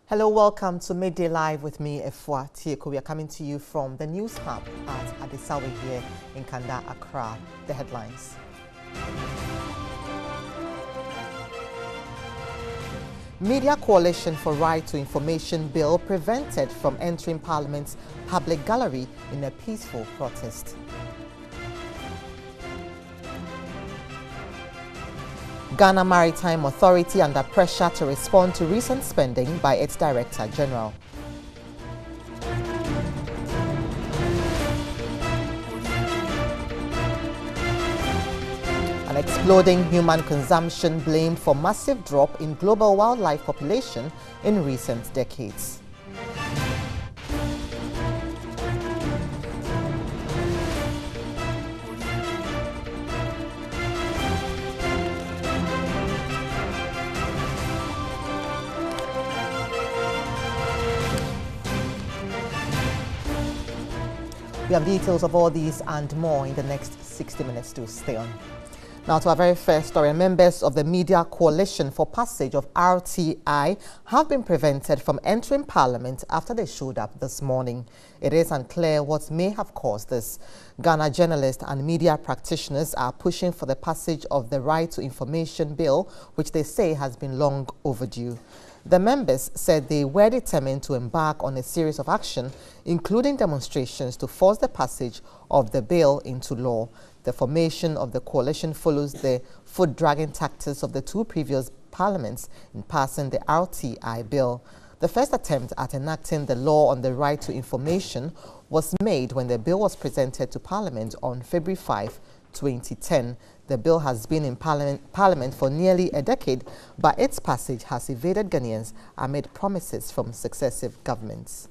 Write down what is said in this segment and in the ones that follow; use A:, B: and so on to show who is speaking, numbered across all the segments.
A: Hello, welcome to Midday Live with me, Efwa Tieko. We are coming to you from the News Hub at Adesawe here in Kanda, Accra. The headlines. Media Coalition for Right to Information Bill prevented from entering Parliament's public gallery in a peaceful protest. Ghana Maritime Authority under pressure to respond to recent spending by its Director General. An exploding human consumption blamed for massive drop in global wildlife population in recent decades. We have details of all these and more in the next 60 minutes to stay on. Now to our very first story, members of the Media Coalition for Passage of RTI have been prevented from entering Parliament after they showed up this morning. It is unclear what may have caused this. Ghana journalists and media practitioners are pushing for the passage of the Right to Information Bill, which they say has been long overdue. The members said they were determined to embark on a series of action, including demonstrations to force the passage of the bill into law. The formation of the coalition follows the foot-dragging tactics of the two previous parliaments in passing the RTI bill. The first attempt at enacting the law on the right to information was made when the bill was presented to Parliament on February 5, 2010. The bill has been in Parliament for nearly a decade, but its passage has evaded Ghanaians amid promises from successive governments.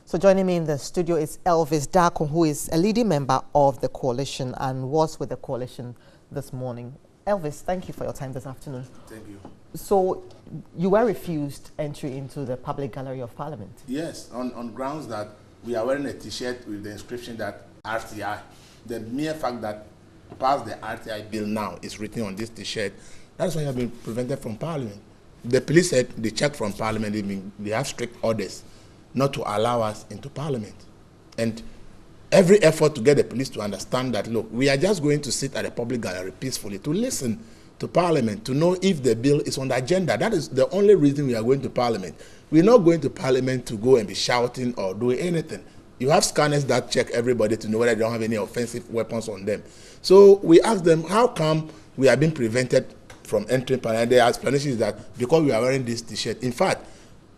A: So joining me in the studio is Elvis Darko, who is a leading member of the coalition and was with the coalition this morning. Elvis, thank you for your time this afternoon.
B: Thank you.
A: So you were refused entry into the public gallery of Parliament?
B: Yes, on grounds that we are wearing a T-shirt with the inscription that RTI. The mere fact that pass the RTI bill now is written on this T-shirt, that's why you have been prevented from Parliament. The police said they checked from Parliament, they have strict orders not to allow us into Parliament. And every effort to get the police to understand that, look, we are just going to sit at the public gallery peacefully to listen to Parliament, to know if the bill is on the agenda. That is the only reason we are going to Parliament. We're not going to Parliament to go and be shouting or doing anything. You have scanners that check everybody to know whether they don't have any offensive weapons on them. So we asked them, how come we are being prevented from entering Parliament? Their explanation is that because we are wearing this T-shirt. In fact,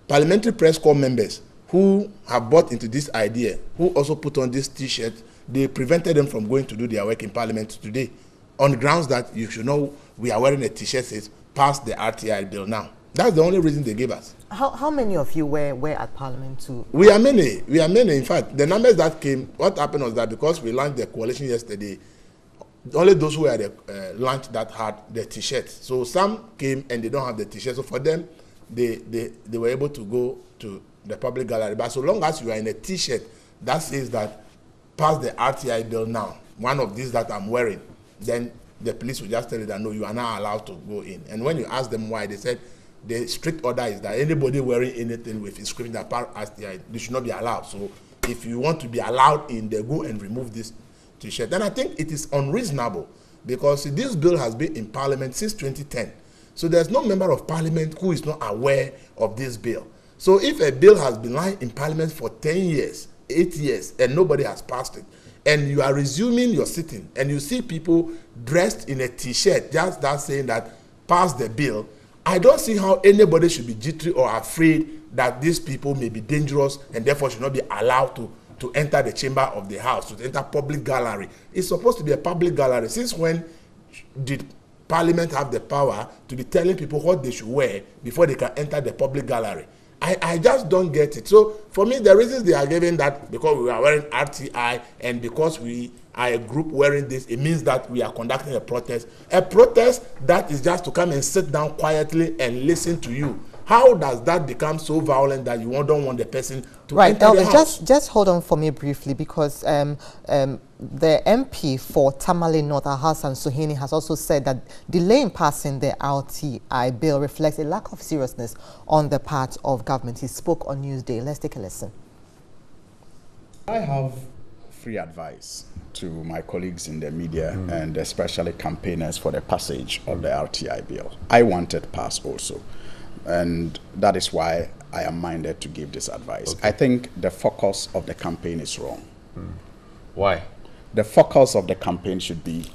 B: Parliamentary Press Corps members who have bought into this idea, who also put on this T-shirt, they prevented them from going to do their work in Parliament today on grounds that you should know we are wearing a T-shirt says pass the RTI bill now. That's the only reason they gave us.
A: How many of you were at Parliament too?
B: We are many. In fact, the numbers that came, what happened was that because we launched the coalition yesterday, only those who had the launch that had the T-shirts. So some came and they don't have the T-shirt. So for them, they were able to go to the public gallery. But so long as you are in a T-shirt that says that pass the RTI bill now, one of these that I'm wearing, then the police will just tell you that no, you are not allowed to go in. And when you ask them why, they said the strict order is that anybody wearing anything with inscription that pass RTI, they should not be allowed. So if you want to be allowed in, they go and remove this T-shirt. Then I think it is unreasonable because this bill has been in Parliament since 2010. So there's no member of Parliament who is not aware of this bill. So if a bill has been lying in Parliament for 10 years, 8 years, and nobody has passed it, and you are resuming your sitting, and you see people dressed in a T-shirt, just that saying that pass the bill, I don't see how anybody should be jittery or afraid that these people may be dangerous and therefore should not be allowed to enter the chamber of the House, to enter public gallery. It's supposed to be a public gallery. Since when did Parliament have the power to be telling people what they should wear before they can enter the public gallery? I just don't get it. So for me, the reasons they are giving that because we are wearing RTI and because we are a group wearing this, it means that we are conducting a protest. A protest that is just to come and sit down quietly and listen to you. how does that become so violent that you don't want the person to
A: right,
B: enter the house?
A: Just hold on for me briefly, because the MP for Tamale North, Hassan Suhini, has also said that delay in passing the RTI bill reflects a lack of seriousness on the part of government. He spoke on Newsday. Let's take a listen.
C: I have free advice to my colleagues in the media and especially campaigners for the passage of the RTI bill. I want it passed also, and that is why I am minded to give this advice. Okay. I think the focus of the campaign is wrong.
D: Why?
C: The focus of the campaign should be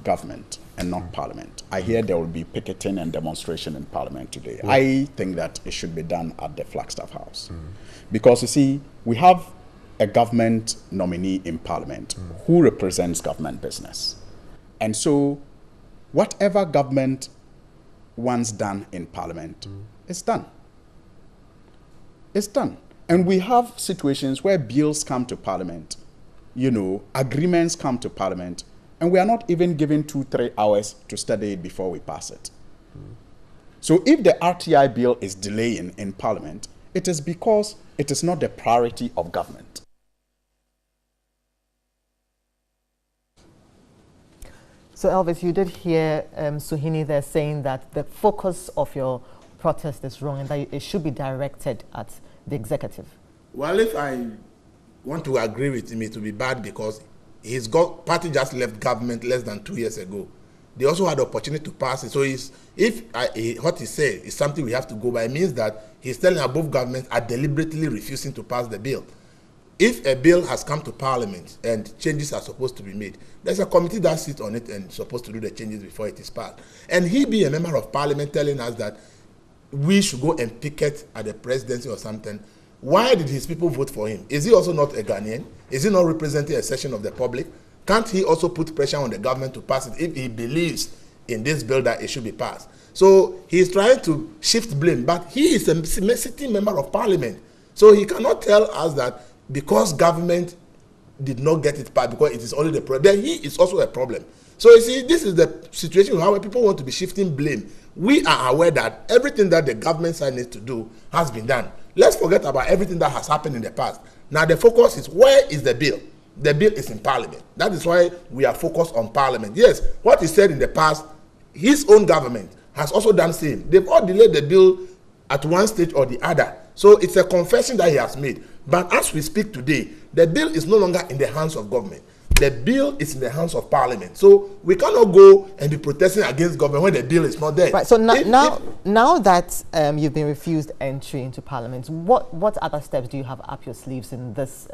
C: government and not parliament. I hear there will be picketing and demonstration in parliament today. I think that it should be done at the Flagstaff House. Because you see, we have a government nominee in parliament who represents government business. And so whatever government wants done in parliament is done. It's done. And we have situations where bills come to parliament, you know, agreements come to parliament, and we are not even given 2-3 hours to study it before we pass it. So if the RTI bill is delaying in parliament, it is because it is not the priority of government.
A: So Elvis, you did hear Suhini there saying that the focus of your protest is wrong and that it should be directed at the executive.
B: Well, if I want to agree with him, it will be bad because his party just left government less than 2 years ago. They also had the opportunity to pass it. So what he said is something we have to go by. It means that he's telling above governments are deliberately refusing to pass the bill. If a bill has come to parliament and changes are supposed to be made, there's a committee that sits on it and is supposed to do the changes before it is passed. And he be a member of parliament telling us that we should go and picket at the presidency or something. Why did his people vote for him? Is he also not a Ghanaian? Is he not representing a section of the public? Can't he also put pressure on the government to pass it if he believes in this bill that it should be passed? So he's trying to shift blame, but he is a sitting member of parliament. So he cannot tell us that because government did not get it passed because it is only the problem, then he is also a problem. So you see, this is the situation where people want to be shifting blame. We are aware that everything that the government side needs to do has been done. Let's forget about everything that has happened in the past. Now the focus is, where is the bill? The bill is in parliament. That is why we are focused on parliament. Yes, what he said in the past, his own government has also done same. They've all delayed the bill at one stage or the other. So it's a confession that he has made. But as we speak today, the bill is no longer in the hands of government. The bill is in the hands of parliament. So we cannot go and be protesting against government when the bill is not there.
A: Right. So now that you've been refused entry into parliament, what other steps do you have up your sleeves in this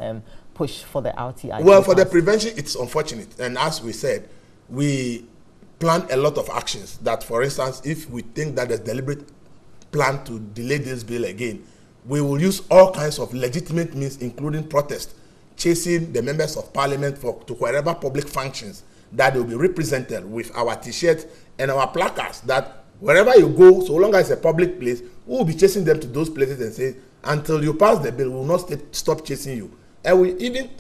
A: push for the RTI?
B: Well, for the prevention, it's unfortunate. And as we said, we plan a lot of actions that, for instance, if we think that there's deliberate plan to delay this bill again, we will use all kinds of legitimate means, including protest, chasing the members of parliament to wherever public functions that will be represented with our t-shirts and our placards, that wherever you go, so long as it's a public place, we will be chasing them to those places and say, until you pass the bill, we will not stop chasing you. And we even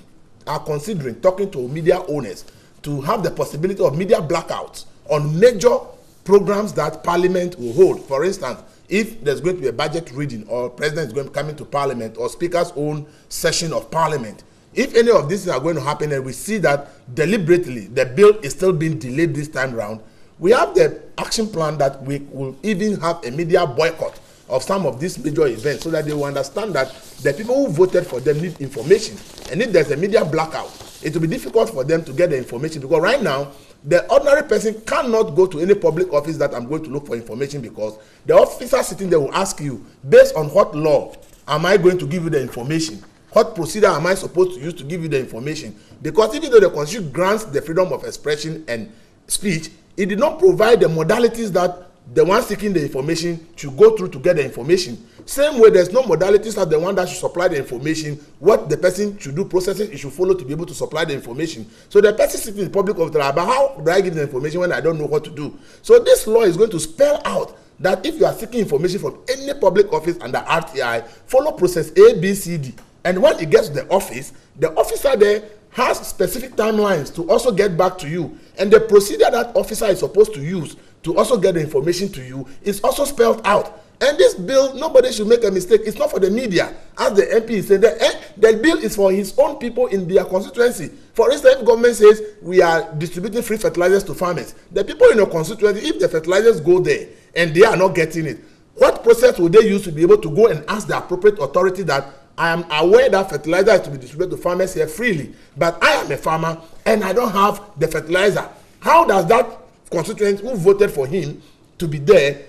B: are considering talking to media owners to have the possibility of media blackouts on major programs that parliament will hold. For instance, if there's going to be a budget reading, or president is going to come into parliament, or speaker's own session of parliament, if any of these are going to happen and we see that deliberately the bill is still being delayed this time round, we have the action plan that we will even have a media boycott of some of these major events so that they will understand that the people who voted for them need information. And if there's a media blackout, it will be difficult for them to get the information, because right now, the ordinary person cannot go to any public office that I'm going to look for information, because the officer sitting there will ask you, based on what law am I going to give you the information? What procedure am I supposed to use to give you the information? Because even though the Constitution grants the freedom of expression and speech, it did not provide the modalities that the one seeking the information should go through to get the information. Same way, there's no modalities that the one that should supply the information, what the person should do, processes it should follow to be able to supply the information. So the person sitting in the public office, but how do I give the information when I don't know what to do? So this law is going to spell out that if you are seeking information from any public office under RTI, follow process A, B, C, D. And when it gets to the officer there has specific timelines to also get back to you. And the procedure that officer is supposed to use to also get the information to you is also spelled out. And this bill, nobody should make a mistake. It's not for the media, as the MP said. The bill is for his own people in their constituency. For instance, if government says we are distributing free fertilizers to farmers, the people in your constituency, if the fertilizers go there and they are not getting it, what process will they use to be able to go and ask the appropriate authority that I am aware that fertilizer is to be distributed to farmers here freely, but I am a farmer and I don't have the fertilizer? How does that constituent who voted for him to be there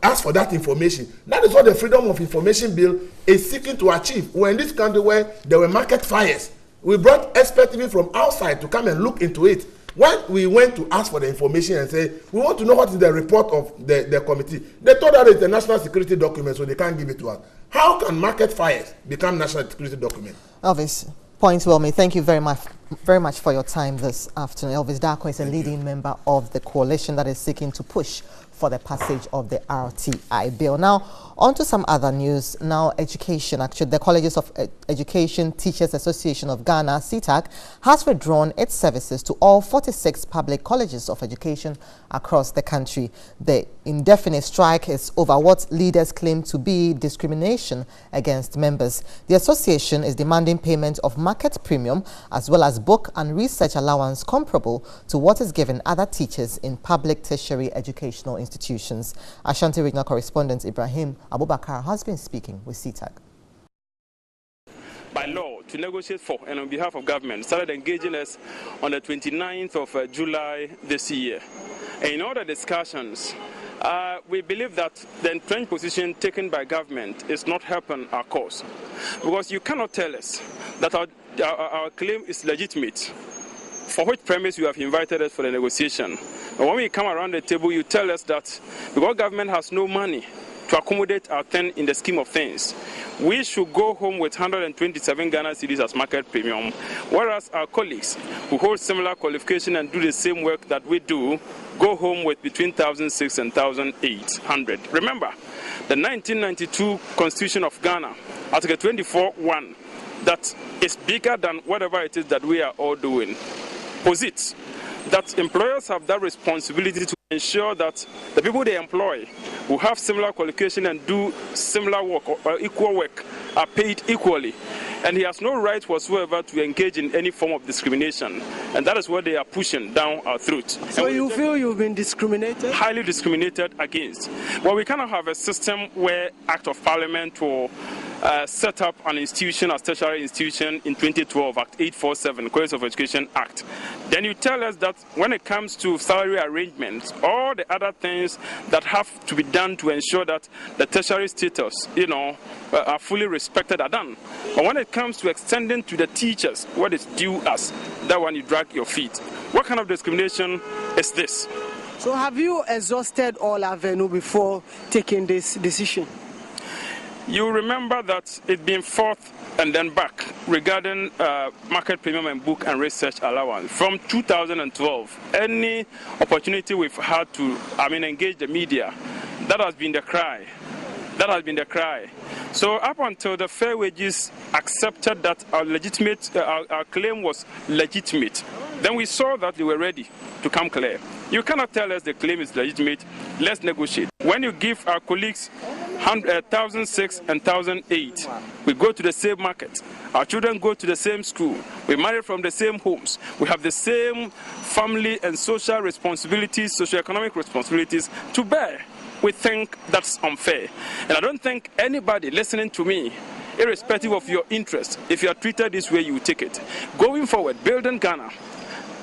B: ask for that information? That is what the Freedom of Information Bill is seeking to achieve. We're in this country where there were market fires. We brought experts even from outside to come and look into it. When we went to ask for the information and say, we want to know what is the report of the committee, they told us it's a national security document, so they can't give it to us. How can market fires become national security document?
A: Elvis, points well made. Thank you very much for your time this afternoon. Elvis Darko is a leading member of the coalition that is seeking to push for the passage of the RTI bill. Now, on to some other news. Now, education. Actually, the Colleges of Education Teachers Association of Ghana, CTAG, has withdrawn its services to all 46 public colleges of education across the country. The indefinite strike is over what leaders claim to be discrimination against members. The association is demanding payment of market premium as well as book and research allowance comparable to what is given other teachers in public tertiary educational institutions. Ashanti Regional Correspondent Ibrahim Abubakar has been speaking with CTAG.
D: By law, to negotiate for and on behalf of government, started engaging us on the 29th of July this year. And in all the discussions, we believe that the entrenched position taken by government is not helping our cause. Because you cannot tell us that our claim is legitimate, for which premise you have invited us for the negotiation. And when we come around the table, you tell us that because government has no money to accommodate our thing in the scheme of things, we should go home with 127 Ghana cedis as market premium, whereas our colleagues who hold similar qualification and do the same work that we do go home with between 1,600 and 1,800. Remember, the 1992 Constitution of Ghana, Article 24(1), that is bigger than whatever it is that we are all doing, posits that employers have that responsibility to ensure that the people they employ who have similar qualification and do similar work or equal work are paid equally. And he has no right whatsoever to engage in any form of discrimination. And that is what they are pushing down our throat.
E: So you feel you've been discriminated?
D: Highly discriminated against. Well, we cannot have a system where Act of Parliament will set up an institution as tertiary institution in 2012, Act 847, College of Education Act. Then you tell us that when it comes to salary arrangements, all the other things that have to be done to ensure that the tertiary status, are fully respected are done. But when it comes to extending to the teachers what is due us, that one you drag your feet. What kind of discrimination is this?
E: So have you exhausted all avenue before taking this decision?
D: You remember that it's been forth and then back regarding market premium and book and research allowance. From 2012, any opportunity we've had to engage the media, that has been the cry. That has been the cry. So up until the Fair Wages accepted that our claim was legitimate, then we saw that they were ready to come clear. You cannot tell us the claim is legitimate. Let's negotiate. When you give our colleagues 1,006 and 1,008, we go to the same market. Our children go to the same school. We marry from the same homes. We have the same family and social responsibilities, socioeconomic responsibilities to bear. We think that's unfair. And I don't think anybody listening to me, irrespective of your interest, if you are treated this way, you will take it. Going forward, building Ghana,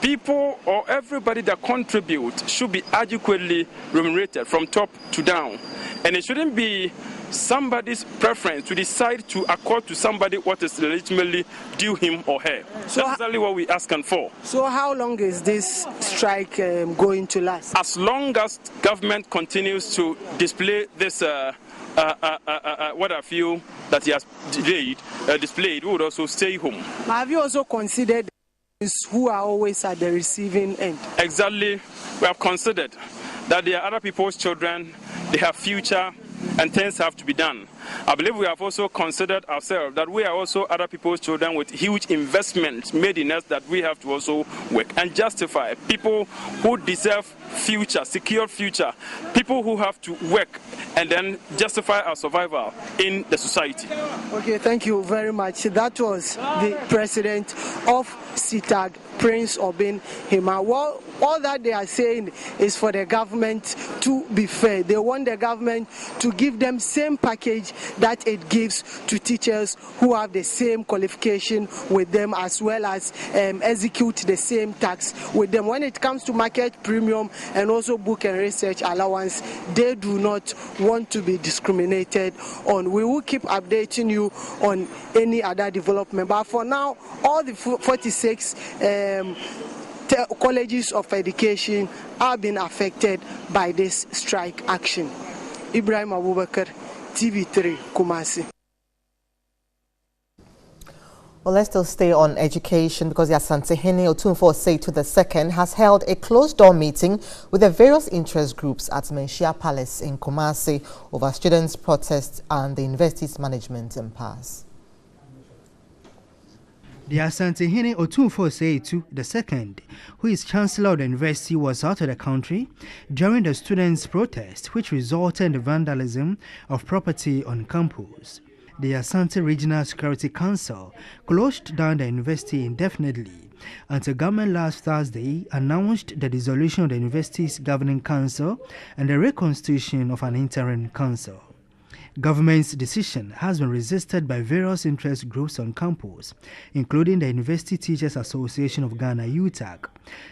D: people or everybody that contribute should be adequately remunerated from top to down. And it shouldn't be somebody's preference to decide to accord to somebody what is legitimately due him or her. So that's exactly what we're asking for.
E: So how long is this strike going to last?
D: As long as government continues to display this what I feel that he has displayed, we would also stay home.
E: Have you also considered who are always at the receiving end?
D: Exactly. We have considered that there are other people's children, they have future, and things have to be done. I believe we have also considered ourselves that we are also other people's children with huge investments made in us that we have to also work and justify. People who deserve future, secure future, people who have to work and then justify our survival in the society.
E: Okay, thank you very much. That was the president of CITAG, Prince Obin Hima. Well, all that they are saying is for the government to be fair. They want the government to give them same package that it gives to teachers who have the same qualification with them, as well as execute the same tax with them. When it comes to market premium and also book and research allowance, they do not want to be discriminated on. We will keep updating you on any other development, but for now, all the 46 colleges of education have been affected by this strike action. Ibrahim Abubakar, TV3, Kumasi.
A: Well, let's still stay on education because the Asantehene Otunfo Seitu II has held a closed-door meeting with the various interest groups at Menchia Palace in Kumasi over students' protests and the university's management impasse.
F: The Asantehene Otunfo Seitu II, who is Chancellor of the university, was out of the country during the students' protest, which resulted in the vandalism of property on campus. The Asante Regional Security Council closed down the university indefinitely until government last Thursday announced the dissolution of the university's governing council and the reconstitution of an interim council. Government's decision has been resisted by various interest groups on campus, including the University Teachers Association of Ghana, UTAG,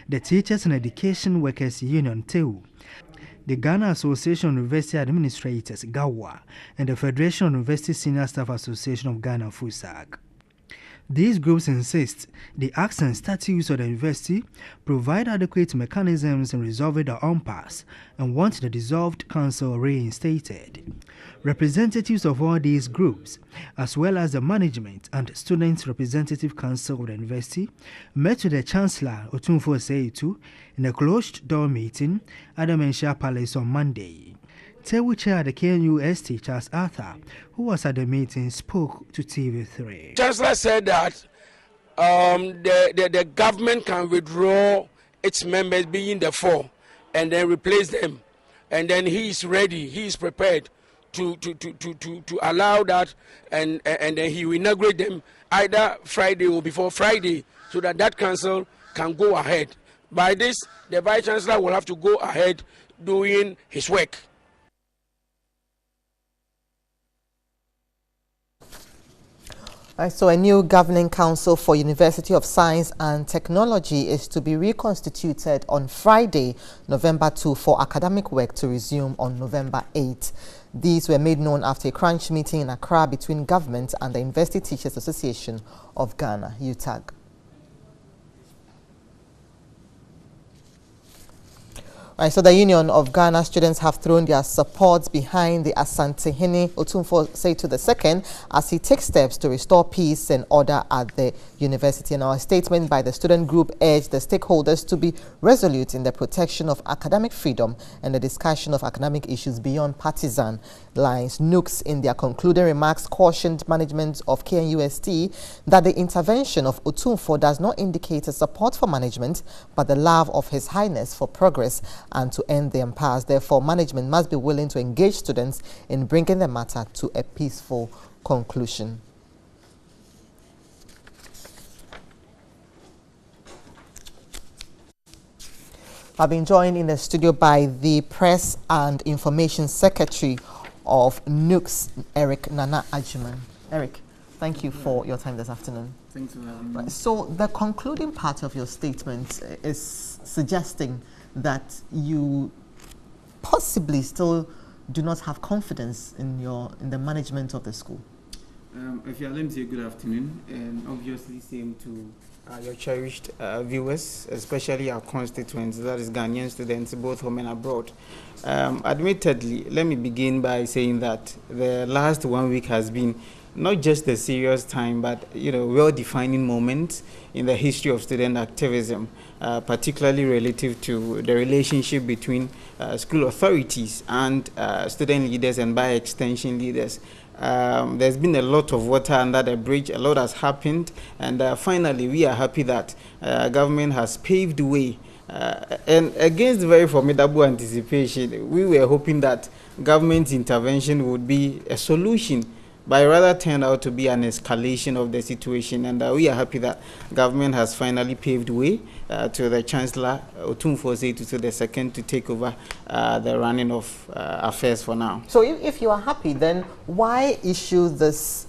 F: the Teachers and Education Workers Union, TEU, the Ghana Association of University Administrators, GAWA, and the Federation of University Senior Staff Association of Ghana, FUSAG. These groups insist the acts and statutes of the university provide adequate mechanisms in resolving the impasse and want the dissolved council reinstated. Representatives of all these groups, as well as the management and students' representative council of the university, met with the Chancellor Otunfo Seitu in a closed-door meeting at the Menchia Palace on Monday. TEU chair the KNUST, Charles Arthur, who was at the meeting, spoke to TV3.
G: Chancellor said that the government can withdraw its members being the 4 and then replace them. And then he is ready, he is prepared to allow that, and then he will inaugurate them either Friday or before Friday so that that council can go ahead. By this, the Vice Chancellor will have to go ahead doing his work.
A: Right, so a new governing council for University of Science and Technology is to be reconstituted on Friday, November 2, for academic work to resume on November 8. These were made known after a crunch meeting in Accra between government and the University Teachers Association of Ghana, UTAG. Right, so the Union of Ghana students have thrown their support behind the Asantehene Otunfo Seitu II as he takes steps to restore peace and order at the university. And our statement by the student group urged the stakeholders to be resolute in the protection of academic freedom and the discussion of academic issues beyond partisan lines. Nooks, in their concluding remarks, cautioned management of KNUST that the intervention of Otunfo does not indicate a support for management, but the love of His Highness for progress and to end the impasse. Therefore, management must be willing to engage students in bringing the matter to a peaceful conclusion. I've been joined in the studio by the Press and Information Secretary of Nooks, Eric Nana Ajuman. Eric, thank you for your time this afternoon.
H: Thanks for having me.
A: So the concluding part of your statement is suggesting that you possibly still do not have confidence in the management of the school.
H: If you allow me to say good afternoon, and obviously same to your cherished viewers, especially our constituents, that is Ghanaian students, both home and abroad. Admittedly, let me begin by saying that the last 1 week has been not just a serious time, but well-defining moment in the history of student activism, particularly relative to the relationship between school authorities and student leaders, and by extension leaders. There's been a lot of water under the bridge. A lot has happened, and finally, we are happy that government has paved the way. And against very formidable anticipation, we were hoping that government intervention would be a solution, but rather turned out to be an escalation of the situation. And we are happy that government has finally paved way to the Chancellor Otumfuo Osei the second to take over the running of affairs for now.
A: So if you are happy, then why issue this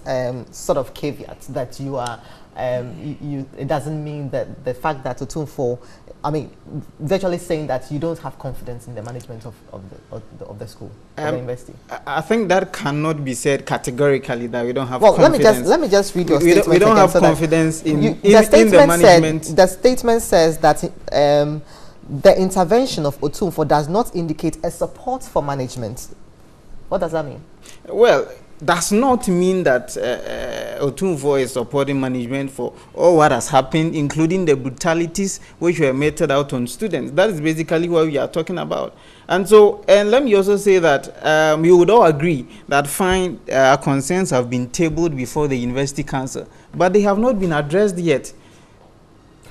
A: sort of caveat that you are, it doesn't mean that the fact that Otumfuo, I mean, virtually saying that you don't have confidence in the management of the school, of the university?
H: I think that cannot be said categorically that we don't have confidence.
A: Let me just read your statement.
H: We don't have confidence in the management.
A: The statement says that the intervention of Otumfuo does not indicate a support for management. What does that mean?
H: Well, does not mean that Otumfuo is supporting management for all what has happened, including the brutalities which were meted out on students. That is basically what we are talking about. And so, and let me also say that we would all agree that fine concerns have been tabled before the University Council, but they have not been addressed yet.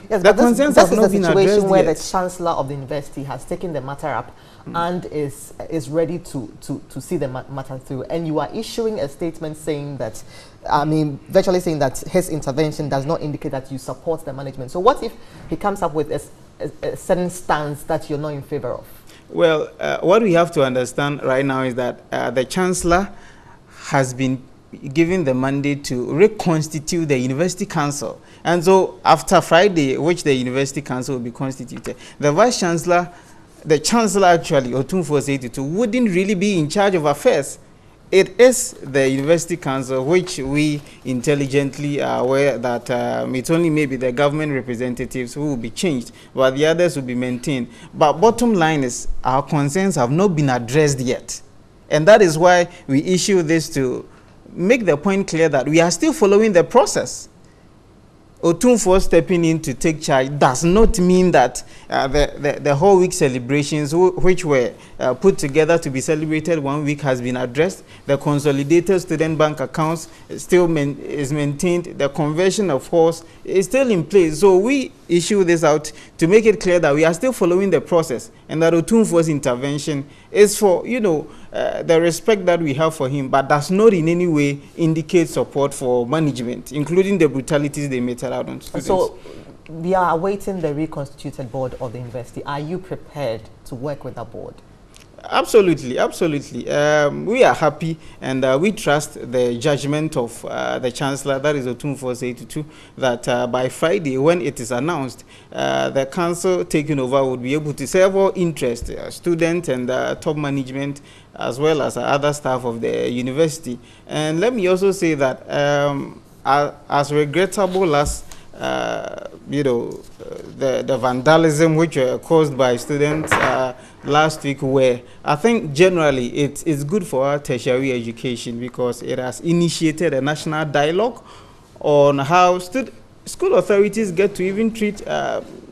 A: Yes, the concerns have not been addressed yet. This is a situation where the Chancellor of the university has taken the matter up and is ready to see the matter through, and you are issuing a statement saying that, I mean, virtually saying that his intervention does not indicate that you support the management. So what if he comes up with a certain stance that you're not in favor of? Well,
H: what we have to understand right now is that the Chancellor has been given the mandate to reconstitute the University Council. And so after Friday, which the University Council will be constituted, the Vice Chancellor, the Chancellor actually, Otumfuo Osei, wouldn't really be in charge of affairs. It is the University Council, which we intelligently are aware that it's only maybe the government representatives who will be changed, but the others will be maintained. But bottom line is, our concerns have not been addressed yet. And that is why we issue this, to make the point clear that we are still following the process. Otumfuo stepping in to take charge does not mean that the whole week celebrations, which were put together to be celebrated 1 week, has been addressed. The consolidated student bank accounts still is maintained. The conversion of horse is still in place. So we issue this out to make it clear that we are still following the process, and that Otumfuo's intervention is for, you know, the respect that we have for him, but does not in any way indicate support for management, including the brutalities they meted out on students. So we are awaiting the reconstituted board of the university. Are you prepared to work with that board? Absolutely, absolutely. We are happy, and we trust the judgment of the Chancellor, that is Otumfuo Osei, that by Friday, when it is announced, the council taking over would be able to serve all interest, students and top management, as well as other staff of the university. And let me also say that as regrettable as you know, the vandalism which were caused by students last week, where I think generally it's good for our tertiary education, because it has initiated a national dialogue on how school authorities get to even treat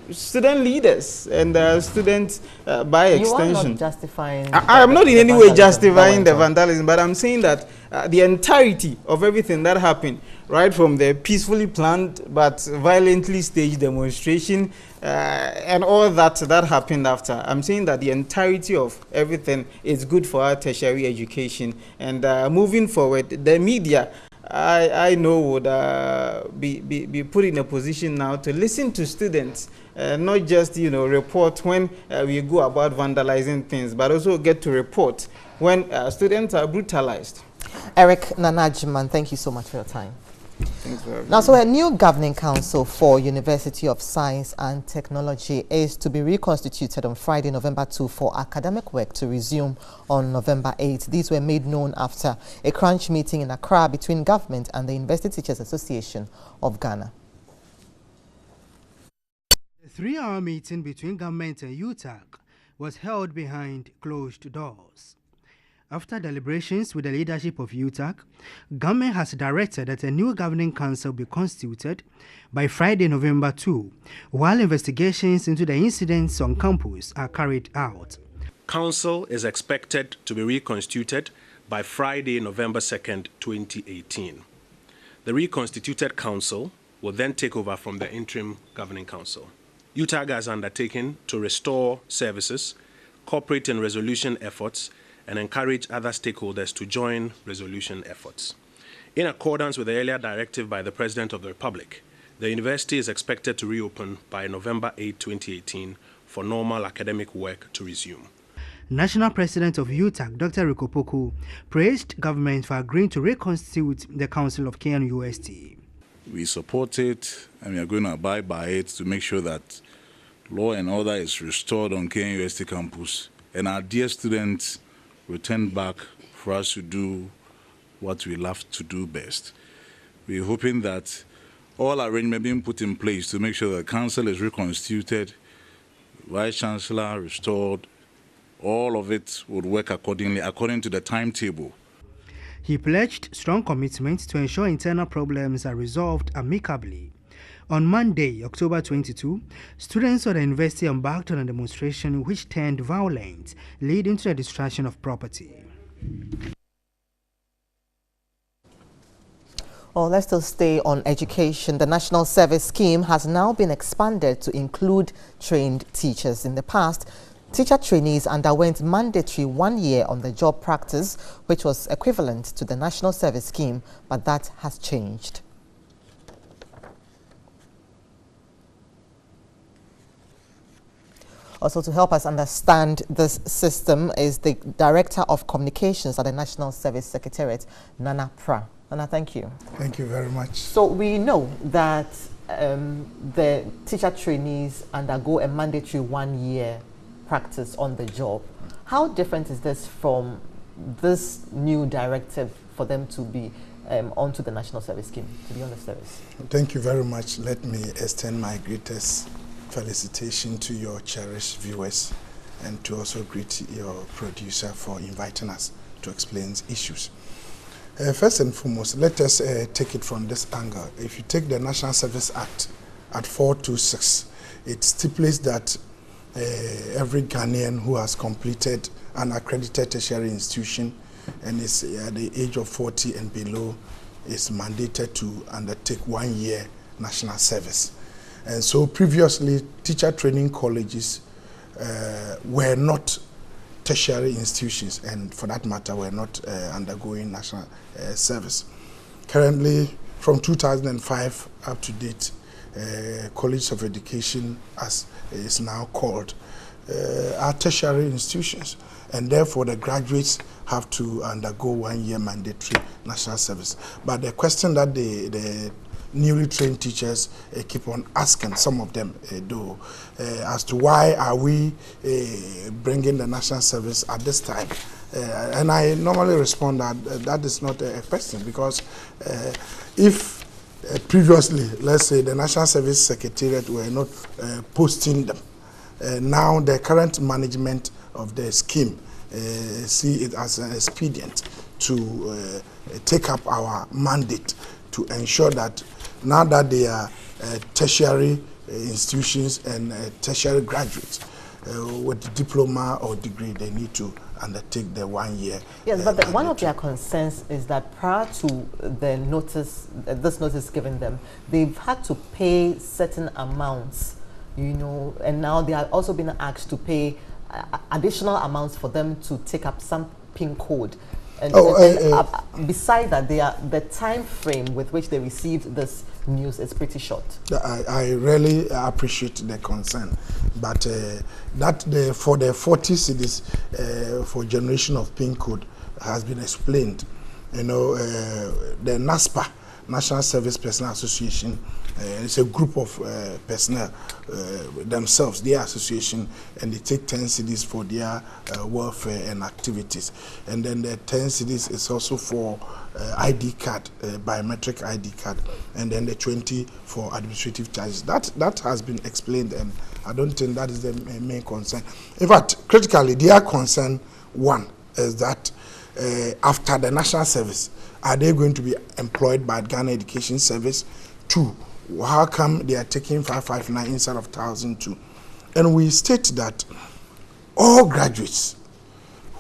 H: student leaders and students by extension. You are not justifying. I am not in any way justifying the vandalism, but I'm saying that the entirety of everything that happened, right from the peacefully planned but violently staged demonstration and all that happened after, I'm saying that the entirety of everything is good for our tertiary education. And moving forward, the media, I know, would be put in a position now to listen to students, not just, you know, report when we go about vandalizing things, but also get to report when students are brutalized. Eric Nanajiman, thank you so much for your time. Now, so a new governing council for University of Science and Technology is to be reconstituted on Friday, November 2, for academic work to resume on November 8. These were made known after a crunch meeting in Accra between government and the University Teachers Association of Ghana.
F: A 3-hour meeting between government and UTAG was held behind closed doors. After deliberations with the leadership of UTAG, government has directed that a new governing council be constituted by Friday, November 2, while investigations into the incidents on campus are carried out.
I: Council is expected to be reconstituted by Friday, November 2nd, 2018. The reconstituted council will then take over from the interim governing council. UTAG has undertaken to restore services, cooperate in resolution efforts, and encourage other stakeholders to join resolution efforts. In accordance with the earlier directive by the President of the Republic, the university is expected to reopen by November 8, 2018 for normal academic work to resume.
F: National President of UTAG, Dr. Rikopoku, praised government for agreeing to reconstitute the Council of KNUST.
J: We support it, and we are going to abide by it to make sure that law and order is restored on KNUST campus, and our dear students return back for us to do what we love to do best. We're hoping that all arrangements being put in place to make sure that the council is reconstituted, vice chancellor restored, all of it would work accordingly, according to the timetable.
F: He pledged strong commitment to ensure internal problems are resolved amicably. On Monday, October 22, students of the university embarked on a demonstration which turned violent, leading to the destruction of property.
A: Well, let's still stay on education. The National Service Scheme has now been expanded to include trained teachers. In the past, teacher trainees underwent mandatory 1 year on-the-job practice, which was equivalent to the National Service Scheme, but that has changed. Also, to help us understand this system is the Director of Communications at the National Service Secretariat, Nana Pra. Nana, thank you.
K: Thank you very much.
A: So we know that the teacher trainees undergo a mandatory 1 year practice on the job. How different is this from this new directive for them to be onto the National Service Scheme, to be on the service?
K: Thank you very much. Let me extend my greatest felicitation to your cherished viewers and to also greet your producer for inviting us to explain issues. First and foremost, let us take it from this angle. If you take the National Service Act at 426, it stipulates that every Ghanaian who has completed an accredited tertiary institution and is at the age of 40 and below is mandated to undertake 1 year national service. And so previously, teacher training colleges were not tertiary institutions, and for that matter, were not undergoing national service. Currently, from 2005 up to date, College of Education, as it is now called, are tertiary institutions, and therefore the graduates have to undergo 1 year mandatory national service. But the question that the newly trained teachers keep on asking, some of them do, as to why are we bringing the national service at this time. And I normally respond that that is not a question, because if previously, let's say, the National Service Secretariat were not posting them, now the current management of the scheme see it as an expedient to take up our mandate to ensure that now that they are tertiary institutions and tertiary graduates with diploma or degree, they need to undertake the 1 year.
A: Yes, but one of their concerns is that prior to the notice, this notice given them, they've had to pay certain amounts, you know, and now they are also being asked to pay additional amounts for them to take up some PIN code. And, beside that, the time frame with which they received this news is pretty short.
K: I really appreciate the concern, but for the 40 cities for generation of PIN code has been explained. You know, the NASPA, National Service Personnel Association, it's a group of personnel themselves, their association, and they take 10 cedis for their welfare and activities. And then the 10 cedis is also for ID card, biometric ID card, and then the 20 for administrative charges. That has been explained, and I don't think that is the main concern. In fact, critically, their concern, one, is that after the national service, are they going to be employed by Ghana Education Service? Two, how come they are taking 559 instead of 1,002? And we state that all graduates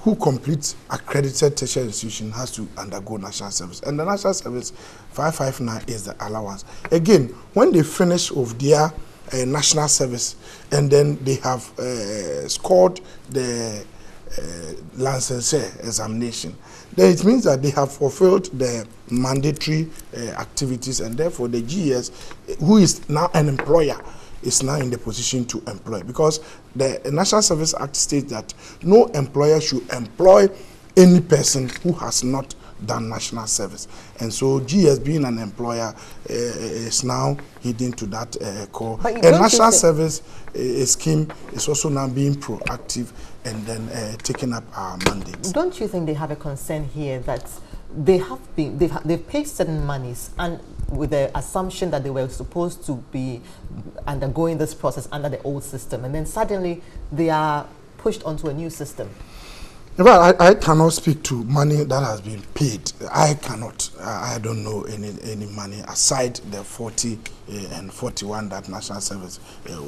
K: who completes accredited tertiary institution has to undergo national service. And the national service 559 is the allowance. Again, when they finish with their national service and then they have scored the licensure examination, then it means that they have fulfilled the mandatory activities, and therefore the GS, who is now an employer, is now in the position to employ, because the National Service Act states that no employer should employ any person who has not done national service. And so GS, being an employer, is now heading to that call. And national service scheme is also now being proactive and then taking up our mandates.
A: Don't you think they have a concern here that they've paid certain monies, and with the assumption that they were supposed to be undergoing this process under the old system, and then suddenly they are pushed onto a new system?
K: Well, I cannot speak to money that has been paid. I cannot. I don't know any money aside the 40 and 41 that National Service,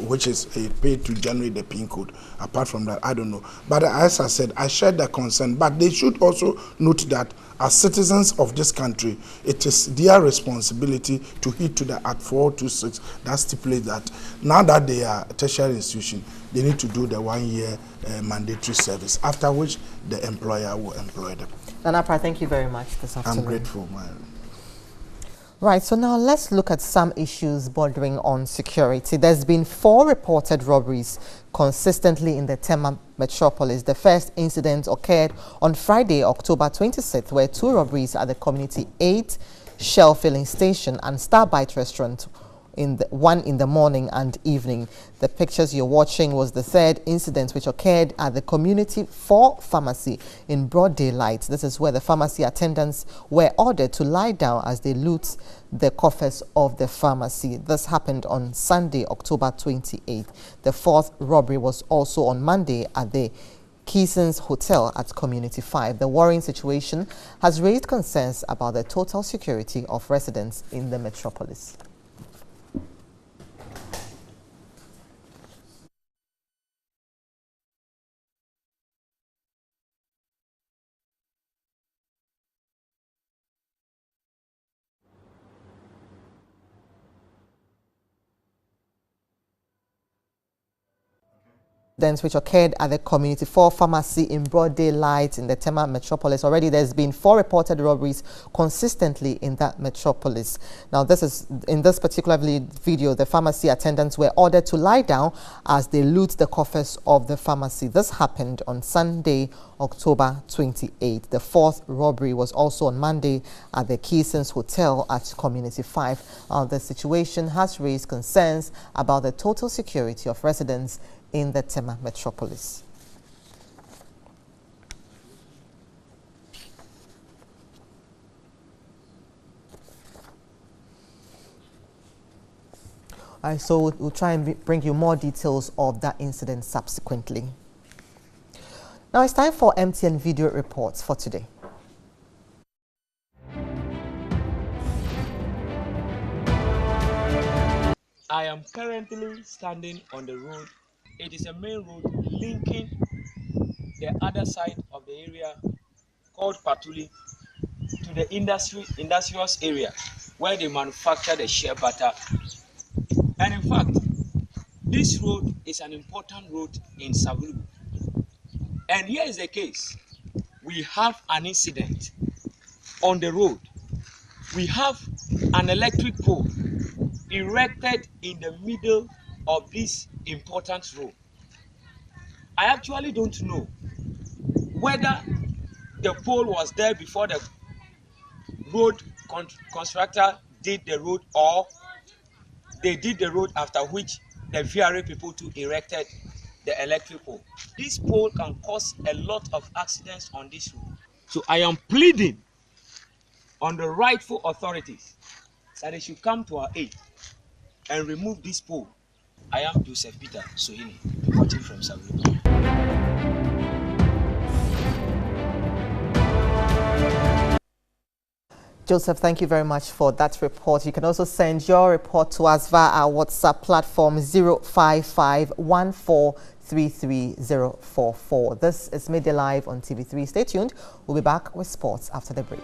K: which is paid to generate the PIN code. Apart from that, I don't know. But as I said, I share the concern. But they should also note that as citizens of this country, it is their responsibility to heed to the Act 426 that stipulates that now that they are a tertiary institution, they need to do the 1 year mandatory service, after which the employer will employ them.
A: Nana Pra, thank you very much this afternoon.
K: I'm grateful.
A: Right, so now let's look at some issues bordering on security. There's been 4 reported robberies consistently in the Tema metropolis. The first incident occurred on Friday, October 26th, where 2 robberies at the Community 8 Shell filling station and Starbite restaurant, one in the morning and evening. The pictures you're watching was the 3rd incident, which occurred at the Community 4 pharmacy in broad daylight. This is where the pharmacy attendants were ordered to lie down as they loot the coffers of the pharmacy. This happened on Sunday, October 28th. The 4th robbery was also on Monday at the Keeson's Hotel at Community 5. The worrying situation has raised concerns about the total security of residents in the metropolis. Which occurred at the Community 4 pharmacy in broad daylight in the Tema metropolis. Already there's been 4 reported robberies consistently in that metropolis. Now in this particular video, the pharmacy attendants were ordered to lie down as they loot the coffers of the pharmacy. This happened on Sunday, October 28th. The 4th robbery was also on Monday at the Keeson's Hotel at Community 5. The situation has raised concerns about the total security of residents in the Tema metropolis. All right, so we'll try and bring you more details of that incident subsequently. Now it's time for MTN video reports for today.
L: I am currently standing on the road. It is a main road linking the other side of the area called Patuli to the industrious area where they manufacture the shea butter. And in fact, this road is an important road in Savulu. And here is the case. We have an incident on the road. We have an electric pole erected in the middle of this important road. I actually don't know whether the pole was there before the road constructor did the road, or they did the road after which the VRA people too erected the electric pole. This pole can cause a lot of accidents on this road. So I am pleading on the rightful authorities that they should come to our aid and remove this pole. I am Joseph Peter Sohini, reporting from Savulu.
A: Joseph, thank you very much for that report. You can also send your report to us via our WhatsApp platform 05514 33044. This is Midday Live on TV3. Stay tuned. We'll be back with sports after the break.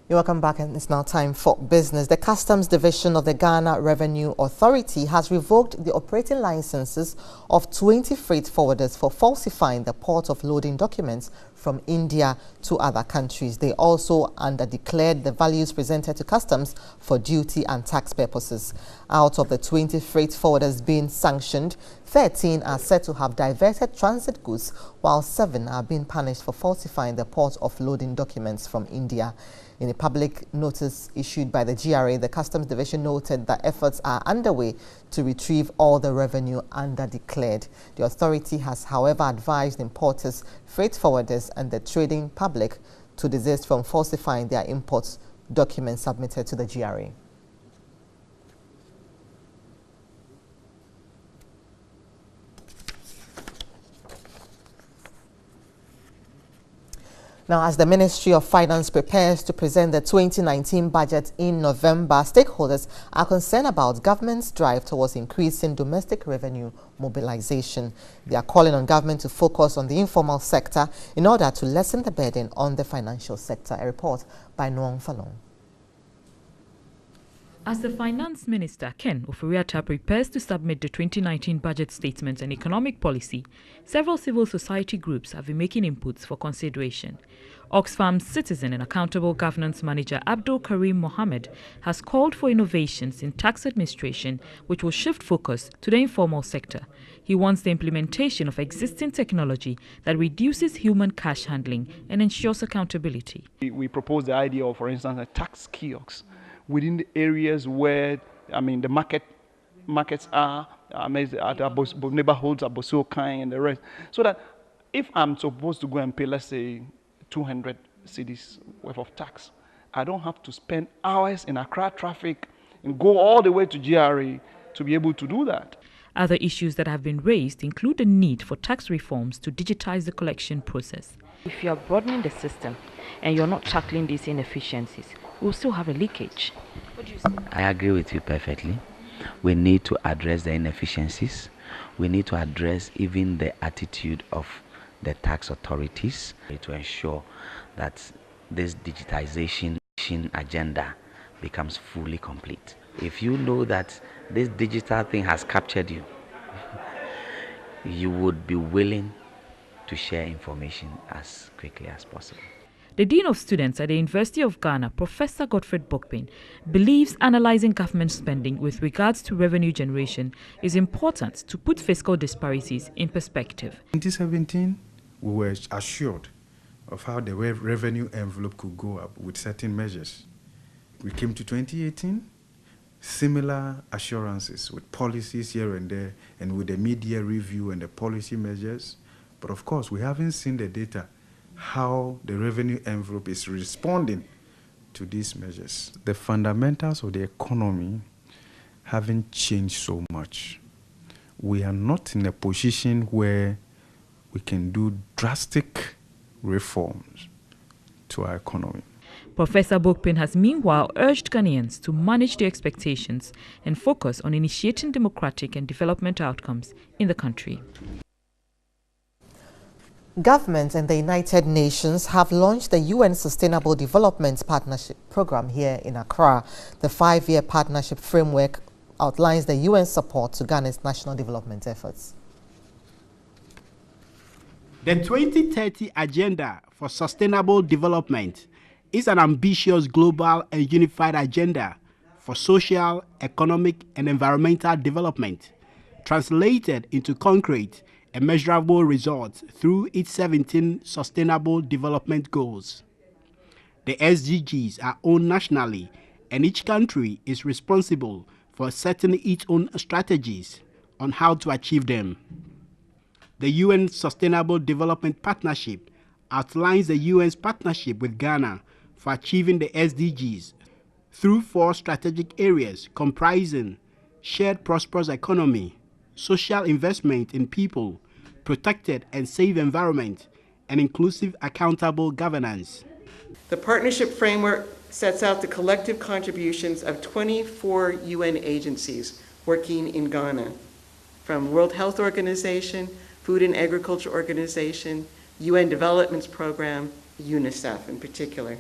A: You're welcome back, and it's now time for business. The Customs Division of the Ghana Revenue Authority has revoked the operating licenses of 20 freight forwarders for falsifying the port of loading documents from India to other countries. They also underdeclared the values presented to customs for duty and tax purposes. Out of the 20 freight forwarders being sanctioned, 13 are said to have diverted transit goods, while 7 are being punished for falsifying the port of loading documents from India. In a public notice issued by the GRA, the Customs Division noted that efforts are underway to retrieve all the revenue underdeclared. The authority has, however, advised importers, freight forwarders, and the trading public to desist from falsifying their import documents submitted to the GRA. Now, as the Ministry of Finance prepares to present the 2019 budget in November, stakeholders are concerned about government's drive towards increasing domestic revenue mobilization. They are calling on government to focus on the informal sector in order to lessen the burden on the financial sector. A report by Noong Falong.
M: As the Finance Minister, Ken Ofori-Atta, prepares to submit the 2019 budget statement and economic policy, several civil society groups have been making inputs for consideration. Oxfam's Citizen and Accountable Governance Manager Abdul Karim Mohammed has called for innovations in tax administration which will shift focus to the informal sector. He wants the implementation of existing technology that reduces human cash handling and ensures accountability.
N: We propose the idea of, for instance, a tax kiosk within the areas where, the markets are, at neighborhoods, Abosokai and the rest. So that if I'm supposed to go and pay, let's say, 200 cedis worth of tax, I don't have to spend hours in Accra traffic and go all the way to GRA to be able to do that.
M: Other issues that have been raised include the need for tax reforms to digitize the collection process.
O: If you are broadening the system and you're not tackling these inefficiencies, we'll still have a leakage. What do you say?
P: I agree with you perfectly. We need to address the inefficiencies. We need to address even the attitude of the tax authorities to ensure that this digitization agenda becomes fully complete. If you know that this digital thing has captured you, you would be willing to share information as quickly as possible.
M: The Dean of Students at the University of Ghana, Professor Godfred Bokpin, believes analyzing government spending with regards to revenue generation is important to put fiscal disparities in perspective.
Q: In 2017, we were assured of how the revenue envelope could go up with certain measures. We came to 2018, similar assurances with policies here and there, and with the mid-year review and the policy measures. But of course, we haven't seen the data, how the revenue envelope is responding to these measures. The fundamentals of the economy haven't changed so much. We are not in a position where we can do drastic reforms to our economy.
M: Professor Bokpin has meanwhile urged Ghanaians to manage their expectations and focus on initiating democratic and development outcomes in the country.
A: Government and the United Nations have launched the UN Sustainable Development Partnership Program here in Accra. The 5-year partnership framework outlines the UN support to Ghana's national development efforts.
R: The 2030 Agenda for Sustainable Development is an ambitious global and unified agenda for social, economic, and environmental development, translated into concrete and measurable results through its 17 Sustainable Development Goals. The SDGs are owned nationally, and each country is responsible for setting its own strategies on how to achieve them. The UN Sustainable Development Partnership outlines the UN's partnership with Ghana for achieving the SDGs through 4 strategic areas comprising shared prosperous economy, social investment in people, protected and safe environment, and inclusive accountable governance.
S: The partnership framework sets out the collective contributions of 24 UN agencies working in Ghana, from World Health Organization, Food and Agriculture Organization, UN Development Program, UNICEF in particular.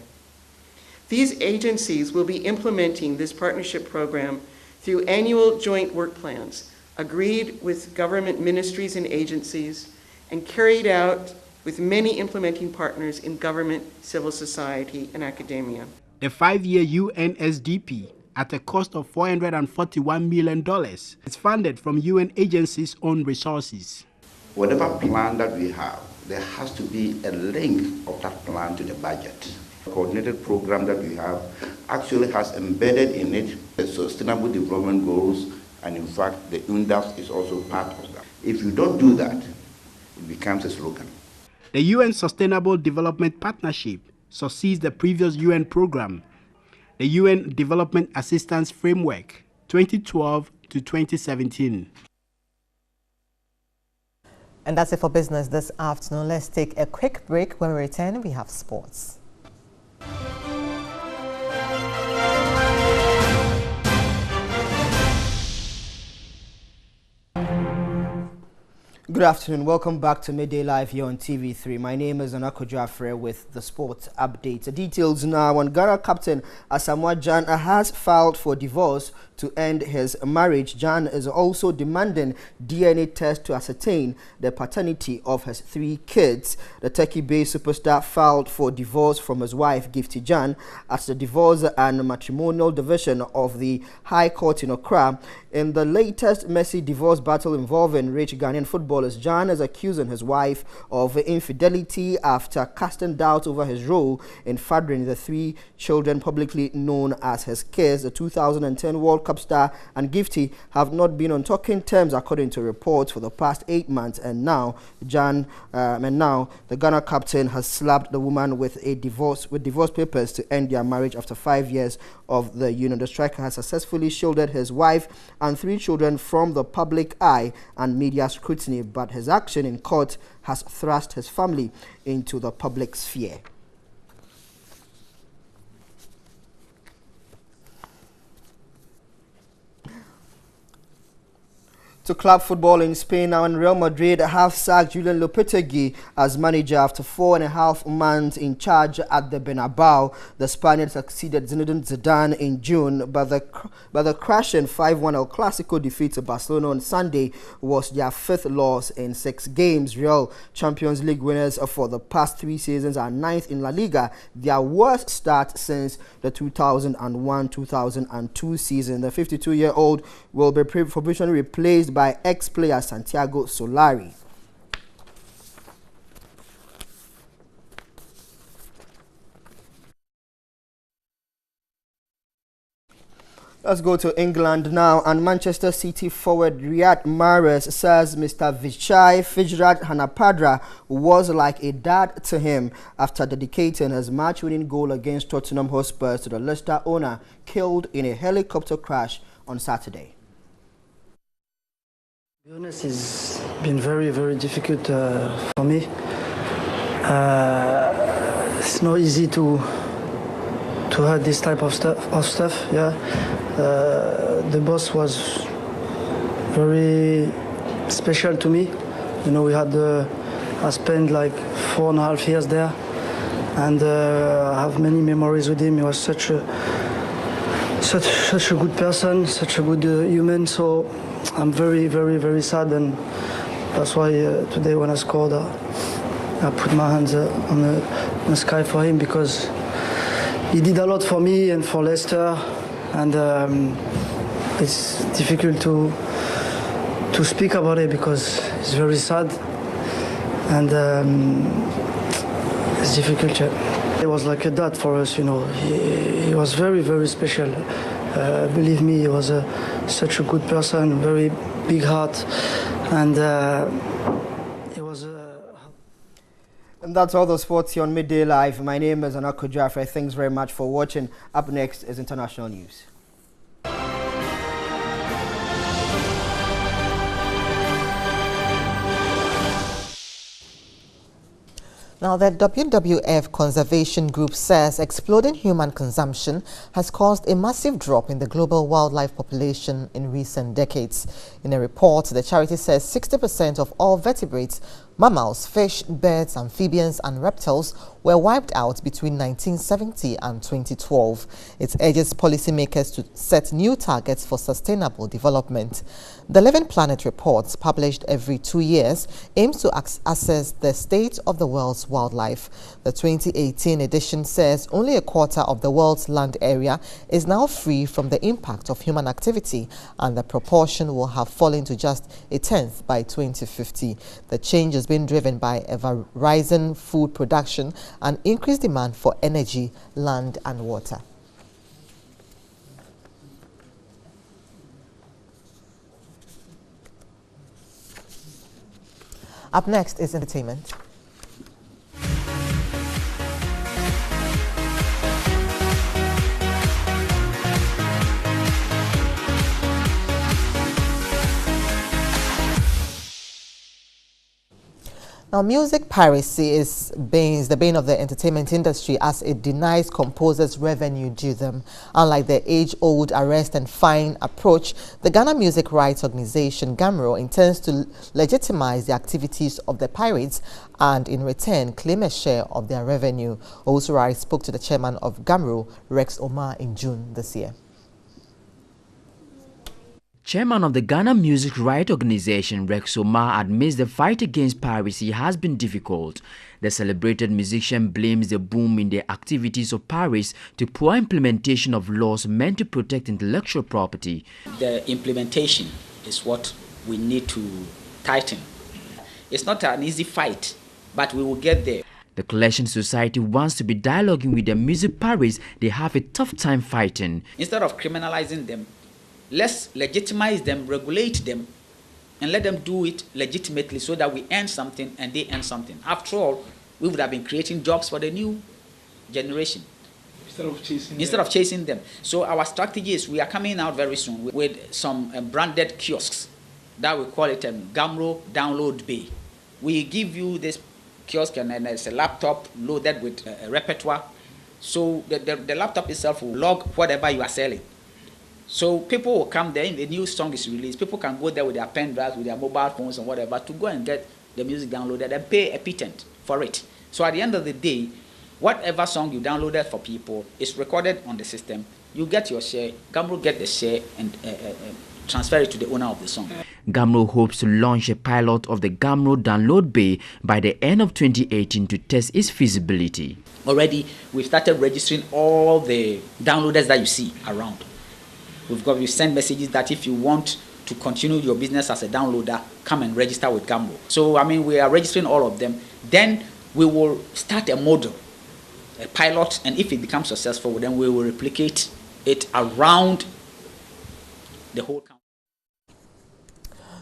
S: These agencies will be implementing this partnership program through annual joint work plans agreed with government ministries and agencies and carried out with many implementing partners in government, civil society, and academia.
R: The 5-year UNSDP, at a cost of $441 million, is funded from UN agencies' own resources.
T: Whatever plan that we have, there has to be a link of that plan to the budget. The coordinated program that we have actually has embedded in it the Sustainable Development Goals, and in fact, the UNDAF is also part of that. If you don't do that, it becomes a slogan.
R: The UN Sustainable Development Partnership succeeds the previous UN program, the UN Development Assistance Framework 2012 to 2017.
A: And that's it for business this afternoon. Let's take a quick break. When we return, we have sports.
U: Good afternoon. Welcome back to Midday Live here on TV3. My name is Anako Jafre with the sports update. The details now. On Ghana captain Asamoah Gyan has filed for divorce to end his marriage. Gyan is also demanding DNA test to ascertain the paternity of his 3 kids. The Turkey-based superstar filed for divorce from his wife Gifty Gyan at the Divorce and Matrimonial Division of the High Court in Accra. In the latest messy divorce battle involving rich Ghanaian footballers, Gyan is accusing his wife of infidelity after casting doubt over his role in fathering the 3 children publicly known as his kids. The 2010 World Cup star and Gifty have not been on talking terms according to reports for the past 8 months, and now the Ghana captain has slapped the woman with divorce papers to end their marriage after 5 years of the union. The striker has successfully shielded his wife and 3 children from the public eye and media scrutiny, but his action in court has thrust his family into the public sphere. To club football in Spain now, and Real Madrid have sacked Julian Lopetegui as manager after 4.5 months in charge at the Bernabeu. The Spaniards succeeded Zinedine Zidane in June, but the crashing 5-1 El Clasico defeat to Barcelona on Sunday was their 5th loss in 6 games. Real Champions League winners for the past 3 seasons are 9th in La Liga, their worst start since the 2001-2002 season. The 52-year-old will be provisionally replaced by ex-player Santiago Solari. Let's go to England now, and Manchester City forward Riyad Mahrez says Mr. Vichai Fijrat Hanapadra was like a dad to him after dedicating his match-winning goal against Tottenham Hotspur to the Leicester owner killed in a helicopter crash on Saturday.
V: To be honest, it's been very, very difficult for me. It's not easy to have this type of stuff. Yeah, the boss was very special to me. You know, I spent like 4.5 years there, and I have many memories with him. He was such a good person, such a good human. So I'm very, very, very sad, and that's why today when I scored, I put my hands on the sky for him, because he did a lot for me and for Leicester, and it's difficult to speak about it because it's very sad, and it's difficult. It was like a dad for us, you know. He was very, very special. Believe me, he was such a good person, very big heart, and it was
U: And that's all the sports here on Midday Live. My name is Anako Jafre. Thanks very much for watching. Up next is international news.
A: Now, the WWF Conservation Group says exploding human consumption has caused a massive drop in the global wildlife population in recent decades. In a report, the charity says 60% of all vertebrates, mammals, fish, birds, amphibians and reptiles were wiped out between 1970 and 2012. It urges policymakers to set new targets for sustainable development. The Living Planet reports, published every 2 years, aims to assess the state of the world's wildlife. The 2018 edition says only a quarter of the world's land area is now free from the impact of human activity, and the proportion will have fallen to just a tenth by 2050. The change has been driven by a rising food production and increased demand for energy, land and water. Up next is entertainment. Now, music piracy is the bane of the entertainment industry as it denies composers revenue due them. Unlike the age-old arrest and fine approach, the Ghana Music Rights Organization, GAMRO, intends to legitimize the activities of the pirates and, in return, claim a share of their revenue. Owusu spoke to the chairman of GAMRO, Rex Omar, in June this year.
B: Chairman of the Ghana Music Rights Organization, Rex Omar, admits the fight against piracy has been difficult. The celebrated musician blames the boom in the activities of pirates to poor implementation of laws meant to protect intellectual property.
C: The implementation is what we need to tighten. It's not an easy fight, but we will get there.
B: The Collection Society wants to be dialoguing with the music pirates they have a tough time fighting.
C: Instead of criminalizing them, let's legitimize them, regulate them, and let them do it legitimately so that we earn something and they earn something. After all, we would have been creating jobs for the new generation instead of chasing them. So our strategy is we are coming out very soon with some branded kiosks that we call it GAMRO Download Bay. We give you this kiosk and then it's a laptop loaded with a repertoire. So the laptop itself will log whatever you are selling. So people will come there, if a new song is released, people can go there with their pen drives, with their mobile phones and whatever to go and get the music downloaded and pay a pittance for it. So at the end of the day, whatever song you downloaded for people is recorded on the system. You get your share, GAMRO get the share and transfer it to the owner of the song.
B: GAMRO hopes to launch a pilot of the GAMRO Download Bay by the end of 2018 to test its feasibility.
C: Already, we've started registering all the downloaders that you see around. We send messages that if you want to continue your business as a downloader, come and register with GAMRO. So, I mean, we are registering all of them. Then we will start a model, a pilot, and if it becomes successful, then we will replicate it around the whole country.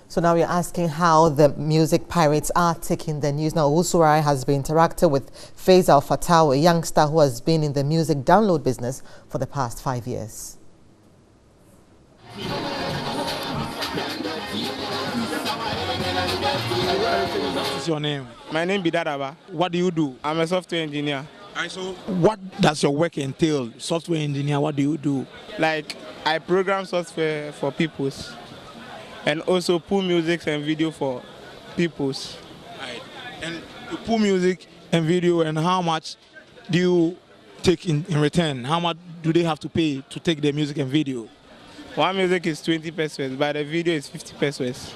A: So now we're asking how the music pirates are taking the news. Now, Owusu has been interacting with Faisal Fatau, a youngster who has been in the music download business for the past 5 years.
W: What's your name? My name is Bidaraba. What do you do? I'm a software engineer. And so what does your work entail? Software engineer, what do you do? Like, I program software for peoples and also pull music and video for peoples. Right. And you pull music and video, and how much do you take in return? How much do they have to pay to take the music and video? One music is 20 pesos, but the video is 50 pesos.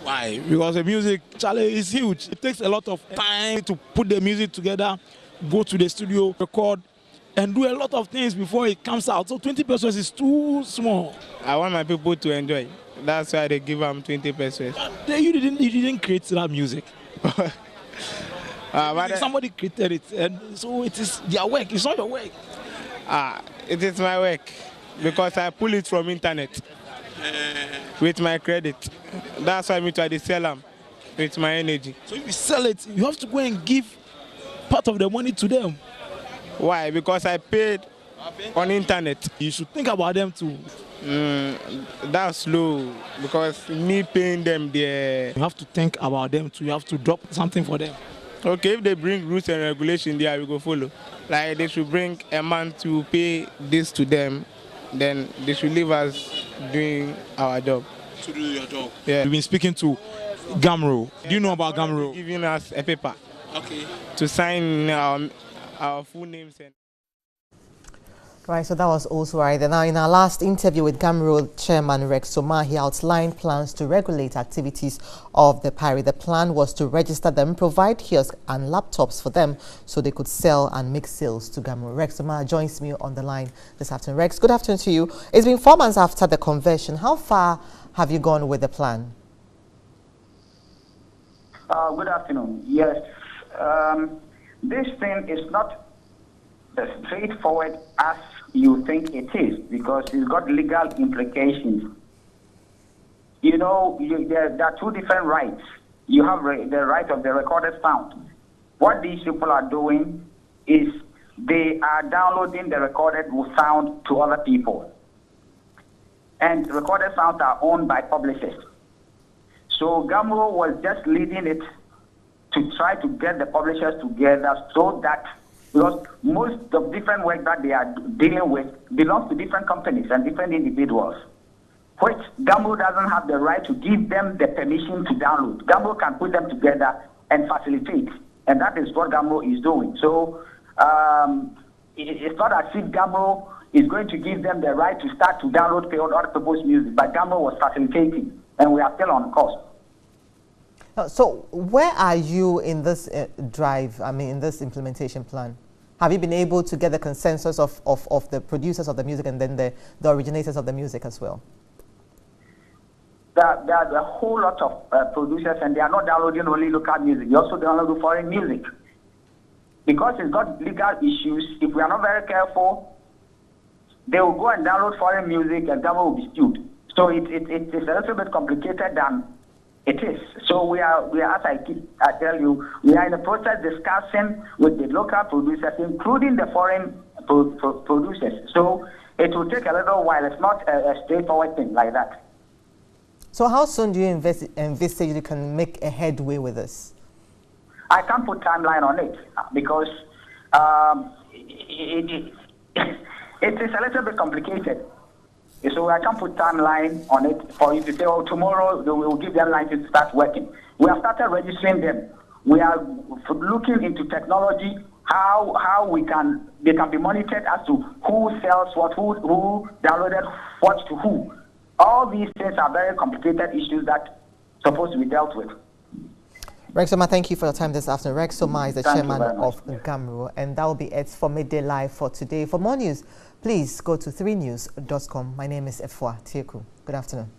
W: Why? Because the music, Charlie, is huge. It takes a lot of time to put the music together, go to the studio, record, and do a lot of things before it comes out. So 20 pesos is too small. I want my people to enjoy. That's why they give them 20 pesos. You didn't create that music. Somebody created it, and so it is their work. It's not your work. It is my work. Because I pull it from internet with my credit. That's why I try to sell them with my energy. So if you sell it, you have to go and give part of the money to them. Why? Because I paid on internet. You should think about them too. That's slow because me paying them there. You have to think about them too. You have to drop something for them. Okay, if they bring rules and regulations there, we go follow. Like they should bring a man to pay this to them, then they should leave us doing our job.
D: To do your job?
W: Yeah.
D: We've been speaking to Gamro. Do you know about Gamro?
W: Giving us a paper.
D: Okay.
W: To sign our full names and.
A: Right, so that was also right. Now, in our last interview with Gamro Chairman Rex Soma, he outlined plans to regulate activities of the PARI. The plan was to register them, provide kiosks and laptops for them so they could sell and make sales to Gamro. Rex Soma joins me on the line this afternoon. Rex, good afternoon to you. It's been 4 months after the conversion. How far have you gone with the plan?
E: Good afternoon. Yes, this thing is not as straightforward as you think it is, because it's got legal implications. You know, there are two different rights. You have the right of the recorded sound. What these people are doing is they are downloading the recorded sound to other people. And recorded sounds are owned by publishers. So Gamro was just leading it to try to get the publishers together so that, because most of different work that they are dealing with belongs to different companies and different individuals, which Gamro doesn't have the right to give them the permission to download. Gamro can put them together and facilitate, and that is what Gamro is doing. So it's not as if Gamro is going to give them the right to start to download pay other people's music, but Gamro was facilitating, and we are still on course.
A: So where are you in this drive, in this implementation plan? Have you been able to get the consensus of the producers of the music and then the originators of the music as well?
E: There are a whole lot of producers, and they are not downloading only local music. They also download foreign music. Because it's got legal issues, if we are not very careful, they will go and download foreign music and Gamro will be sued. So it's a little bit complicated than it is. So we are, as I tell you, we are in the process discussing with the local producers, including the foreign producers. So it will take a little while. It's not a straightforward thing like that.
A: So how soon do you envisage you can make a headway with this?
E: I can't put timeline on it because it is a little bit complicated. So I can't put timeline on it for you to say, oh, tomorrow we will give them license to start working. We have started registering them. We are looking into technology, how they can be monitored as to who sells what, who downloaded what to who. All these things are very complicated issues that are supposed to be dealt with.
A: Rex Soma, thank you for your time this afternoon. Rex Soma is the chairman of Gamro, and that will be it for Midday Live for today. For more news, please go to 3news.com. My name is Efwa Tieku. Good afternoon.